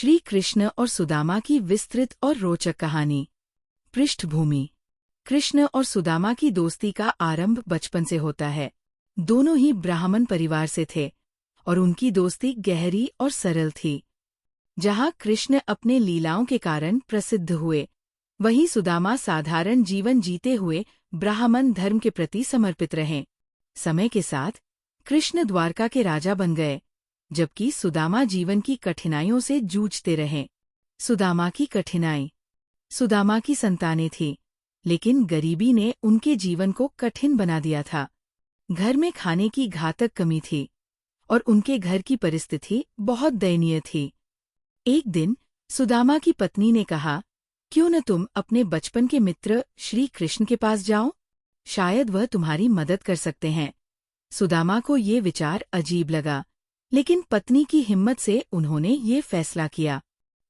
श्री कृष्ण और सुदामा की विस्तृत और रोचक कहानी। पृष्ठभूमि। कृष्ण और सुदामा की दोस्ती का आरंभ बचपन से होता है। दोनों ही ब्राह्मण परिवार से थे और उनकी दोस्ती गहरी और सरल थी। जहाँ कृष्ण अपने लीलाओं के कारण प्रसिद्ध हुए, वहीं सुदामा साधारण जीवन जीते हुए ब्राह्मण धर्म के प्रति समर्पित रहे। समय के साथ कृष्ण द्वारका के राजा बन गए, जबकि सुदामा जीवन की कठिनाइयों से जूझते रहे। सुदामा की कठिनाई। सुदामा की संतानें थीं, लेकिन गरीबी ने उनके जीवन को कठिन बना दिया था। घर में खाने की घातक कमी थी और उनके घर की परिस्थिति बहुत दयनीय थी। एक दिन सुदामा की पत्नी ने कहा, क्यों न तुम अपने बचपन के मित्र श्री कृष्ण के पास जाओ, शायद वह तुम्हारी मदद कर सकते हैं। सुदामा को ये विचार अजीब लगा, लेकिन पत्नी की हिम्मत से उन्होंने ये फैसला किया।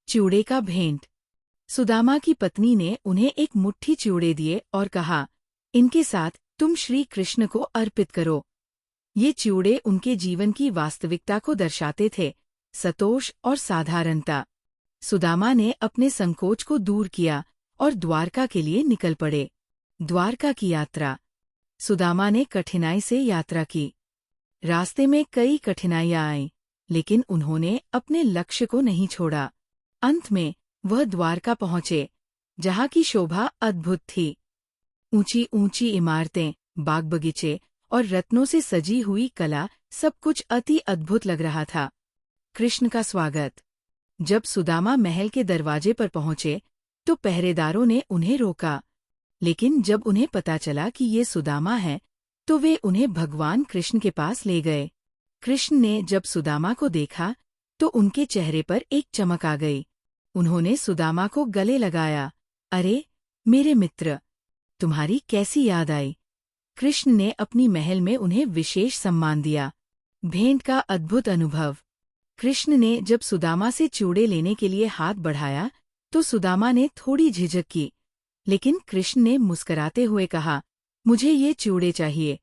चिवड़े का भेंट। सुदामा की पत्नी ने उन्हें एक मुट्ठी चिवड़े दिए और कहा, इनके साथ तुम श्री कृष्ण को अर्पित करो। ये चिवड़े उनके जीवन की वास्तविकता को दर्शाते थे, संतोष और साधारणता। सुदामा ने अपने संकोच को दूर किया और द्वारका के लिए निकल पड़े। द्वारका की यात्रा। सुदामा ने कठिनाई से यात्रा की। रास्ते में कई कठिनाइयां आईं, लेकिन उन्होंने अपने लक्ष्य को नहीं छोड़ा। अंत में वह द्वारका पहुंचे, जहां की शोभा अद्भुत थी। ऊंची ऊंची इमारतें, बाग बगीचे और रत्नों से सजी हुई कला, सब कुछ अति अद्भुत लग रहा था। कृष्ण का स्वागत। जब सुदामा महल के दरवाजे पर पहुंचे, तो पहरेदारों ने उन्हें रोका, लेकिन जब उन्हें पता चला कि ये सुदामा है, तो वे उन्हें भगवान कृष्ण के पास ले गए। कृष्ण ने जब सुदामा को देखा, तो उनके चेहरे पर एक चमक आ गई। उन्होंने सुदामा को गले लगाया। अरे मेरे मित्र, तुम्हारी कैसी याद आई? कृष्ण ने अपनी महल में उन्हें विशेष सम्मान दिया। भेंट का अद्भुत अनुभव। कृष्ण ने जब सुदामा से चिवड़े लेने के लिए हाथ बढ़ाया, तो सुदामा ने थोड़ी झिझक की, लेकिन कृष्ण ने मुस्कुराते हुए कहा, मुझे ये चिवड़े चाहिए।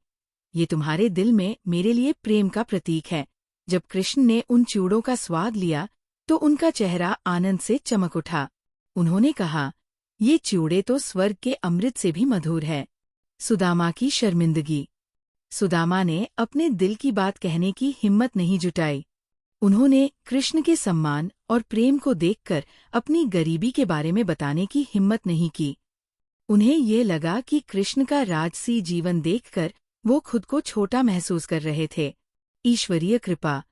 ये तुम्हारे दिल में मेरे लिए प्रेम का प्रतीक है। जब कृष्ण ने उन चिवड़ों का स्वाद लिया, तो उनका चेहरा आनंद से चमक उठा। उन्होंने कहा, ये चिवड़े तो स्वर्ग के अमृत से भी मधुर है। सुदामा की शर्मिंदगी। सुदामा ने अपने दिल की बात कहने की हिम्मत नहीं जुटाई। उन्होंने कृष्ण के सम्मान और प्रेम को देखकर अपनी गरीबी के बारे में बताने की हिम्मत नहीं की। उन्हें ये लगा कि कृष्ण का राजसी जीवन देखकर वो खुद को छोटा महसूस कर रहे थे। ईश्वरीय कृपा।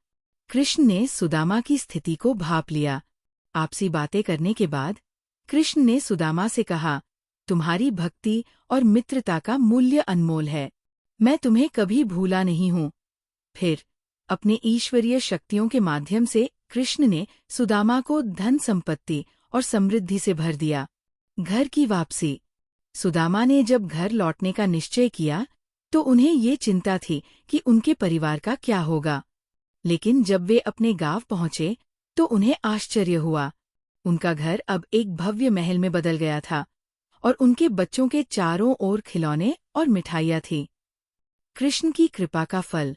कृष्ण ने सुदामा की स्थिति को भांप लिया। आपसी बातें करने के बाद कृष्ण ने सुदामा से कहा, तुम्हारी भक्ति और मित्रता का मूल्य अनमोल है। मैं तुम्हें कभी भूला नहीं हूँ। फिर अपने ईश्वरीय शक्तियों के माध्यम से कृष्ण ने सुदामा को धन संपत्ति और समृद्धि से भर दिया। घर की वापसी। सुदामा ने जब घर लौटने का निश्चय किया, तो उन्हें ये चिंता थी कि उनके परिवार का क्या होगा। लेकिन जब वे अपने गांव पहुंचे, तो उन्हें आश्चर्य हुआ। उनका घर अब एक भव्य महल में बदल गया था और उनके बच्चों के चारों ओर खिलौने और मिठाइयाँ थीं। कृष्ण की कृपा का फल।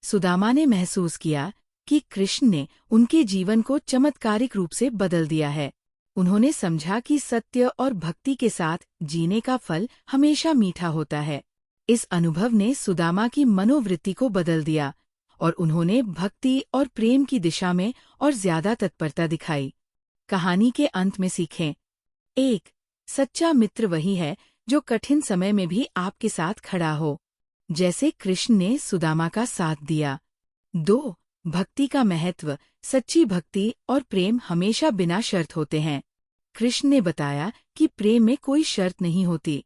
सुदामा ने महसूस किया कि कृष्ण ने उनके जीवन को चमत्कारिक रूप से बदल दिया है। उन्होंने समझा कि सत्य और भक्ति के साथ जीने का फल हमेशा मीठा होता है। इस अनुभव ने सुदामा की मनोवृत्ति को बदल दिया और उन्होंने भक्ति और प्रेम की दिशा में और ज्यादा तत्परता दिखाई। कहानी के अंत में सीखें। 1. सच्चा मित्र वही है जो कठिन समय में भी आपके साथ खड़ा हो, जैसे कृष्ण ने सुदामा का साथ दिया। 2. भक्ति का महत्व। सच्ची भक्ति और प्रेम हमेशा बिना शर्त होते हैं। कृष्ण ने बताया कि प्रेम में कोई शर्त नहीं होती।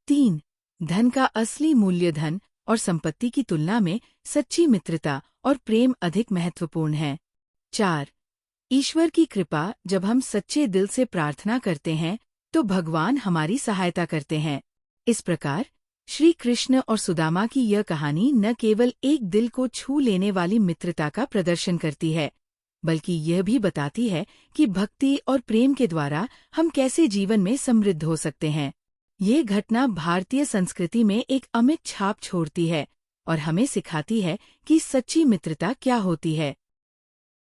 3. धन का असली मूल्य धन और संपत्ति की तुलना में सच्ची मित्रता और प्रेम अधिक महत्वपूर्ण है। 4. ईश्वर की कृपा। जब हम सच्चे दिल से प्रार्थना करते हैं, तो भगवान हमारी सहायता करते हैं। इस प्रकार श्री कृष्ण और सुदामा की यह कहानी न केवल एक दिल को छू लेने वाली मित्रता का प्रदर्शन करती है, बल्कि यह भी बताती है कि भक्ति और प्रेम के द्वारा हम कैसे जीवन में समृद्ध हो सकते हैं। ये घटना भारतीय संस्कृति में एक अमिट छाप छोड़ती है और हमें सिखाती है कि सच्ची मित्रता क्या होती है।